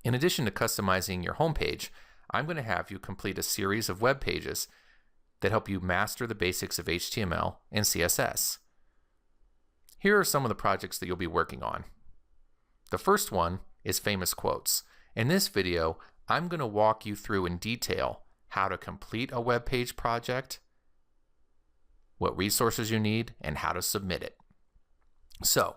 In addition to customizing your homepage, I'm going to have you complete a series of web pages that help you master the basics of HTML and CSS. Here are some of the projects that you'll be working on. The first one is famous quotes. In this video, I'm going to walk you through in detail how to complete a web page project, what resources you need, and how to submit it. So,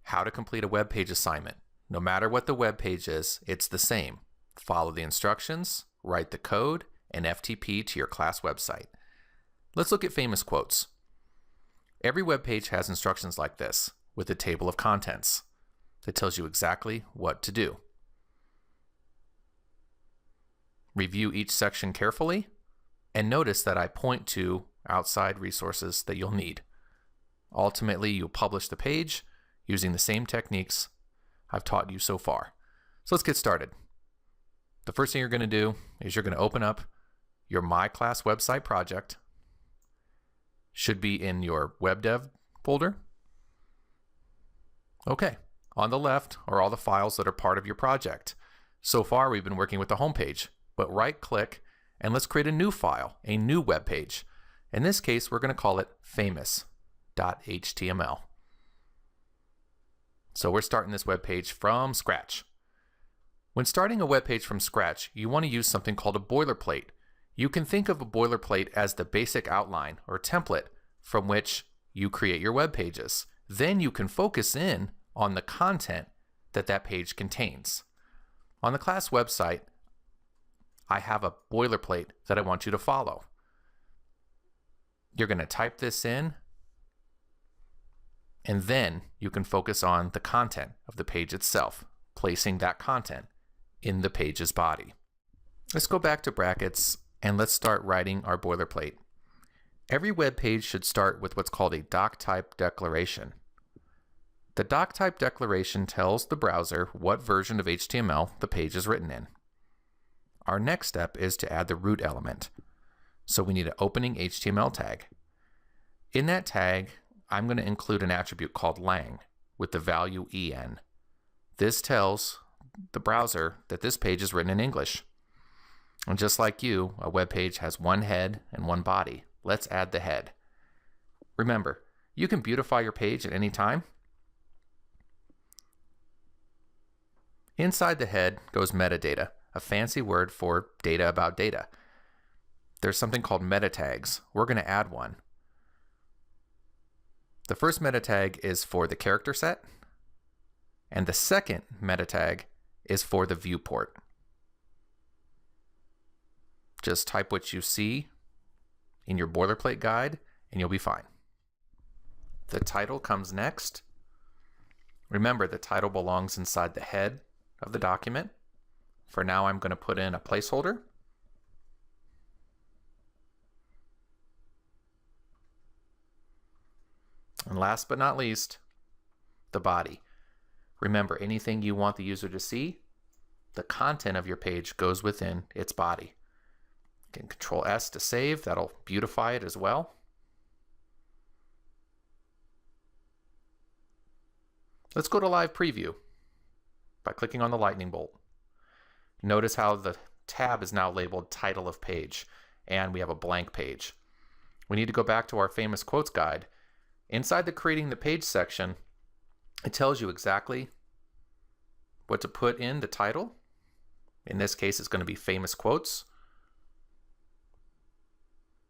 how to complete a web page assignment. No matter what the web page is, it's the same. Follow the instructions, write the code, and FTP to your class website. Let's look at famous quotes. Every web page has instructions like this, with a table of contents that tells you exactly what to do. Review each section carefully, and notice that I point to outside resources that you'll need. Ultimately, you'll publish the page using the same techniques I've taught you so far. So let's get started. The first thing you're going to do is you're going to open up your My Class website project. Should be in your web dev folder. Okay, on the left are all the files that are part of your project. So far we've been working with the home page, but right click and let's create a new file, a new web page. In this case, we're going to call it famous.html. So we're starting this web page from scratch. When starting a web page from scratch, you want to use something called a boilerplate. You can think of a boilerplate as the basic outline or template from which you create your web pages. Then you can focus in on the content that that page contains. On the class website, I have a boilerplate that I want you to follow. You're going to type this in, and then you can focus on the content of the page itself, placing that content in the page's body. Let's go back to brackets and let's start writing our boilerplate. Every web page should start with what's called a doc type declaration. The doc type declaration tells the browser what version of HTML the page is written in. Our next step is to add the root element. So we need an opening HTML tag. In that tag, I'm going to include an attribute called lang with the value en. This tells the browser that this page is written in English. And just like you, a web page has one head and one body. Let's add the head. Remember, you can beautify your page at any time. Inside the head goes metadata, a fancy word for data about data. There's something called meta tags. We're going to add one. The first meta tag is for the character set, and the second meta tag is for the viewport. Just type what you see in your boilerplate guide and you'll be fine. The title comes next. Remember, the title belongs inside the head of the document. For now, I'm going to put in a placeholder. And last but not least, the body. Remember, anything you want the user to see, the content of your page goes within its body. You can Control S to save. That'll beautify it as well. Let's go to live preview by clicking on the lightning bolt. Notice how the tab is now labeled title of page, and we have a blank page. We need to go back to our famous quotes guide. Inside the creating the page section, it tells you exactly what to put in the title. In this case, it's going to be famous quotes.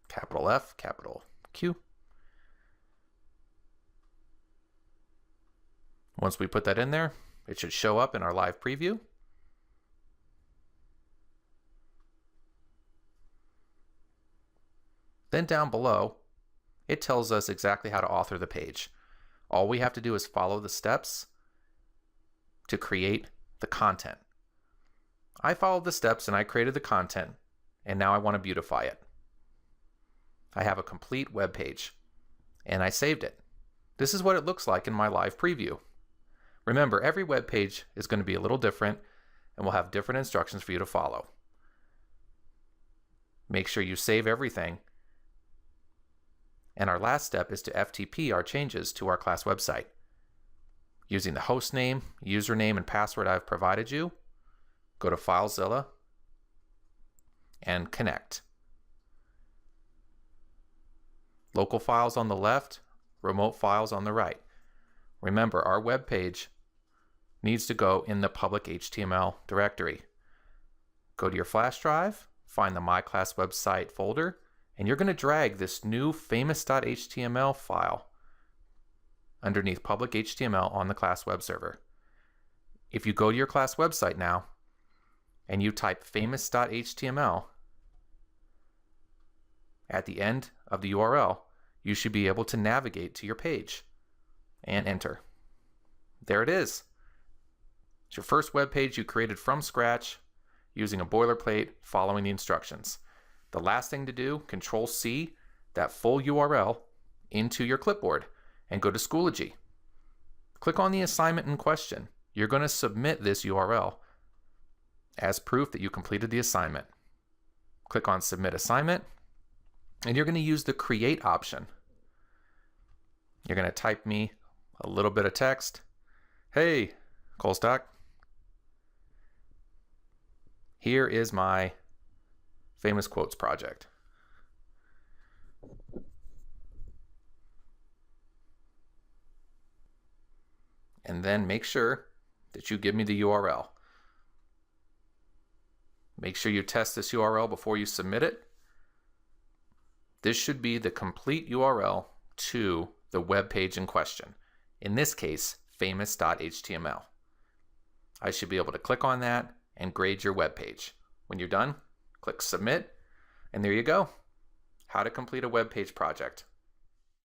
Capital F, capital Q. Once we put that in there, it should show up in our live preview. Then down below, it tells us exactly how to author the page. All we have to do is follow the steps to create the content. I followed the steps and I created the content, and now I want to beautify it. I have a complete web page, and I saved it. This is what it looks like in my live preview. Remember, every web page is going to be a little different, and will have different instructions for you to follow. Make sure you save everything. And our last step is to FTP our changes to our class website. Using the host name, username, and password I've provided you, go to FileZilla and connect. Local files on the left, remote files on the right. Remember, our web page needs to go in the public HTML directory. Go to your flash drive, find the My Class Website folder, and you're going to drag this new famous.html file underneath public HTML on the class web server. If you go to your class website now and you type famous.html at the end of the URL, you should be able to navigate to your page and enter. There it is. It's your first web page you created from scratch using a boilerplate following the instructions. The last thing to do, Control-C that full URL into your clipboard and go to Schoology. Click on the assignment in question. You're going to submit this URL as proof that you completed the assignment. Click on Submit Assignment, and you're going to use the Create option. You're going to type me a little bit of text. Hey, Colstock, here is my famous quotes project. And then make sure that you give me the URL. Make sure you test this URL before you submit it. This should be the complete URL to the web page in question. In this case, famous.html. I should be able to click on that and grade your web page. When you're done, click Submit, and there you go. How to complete a web page project.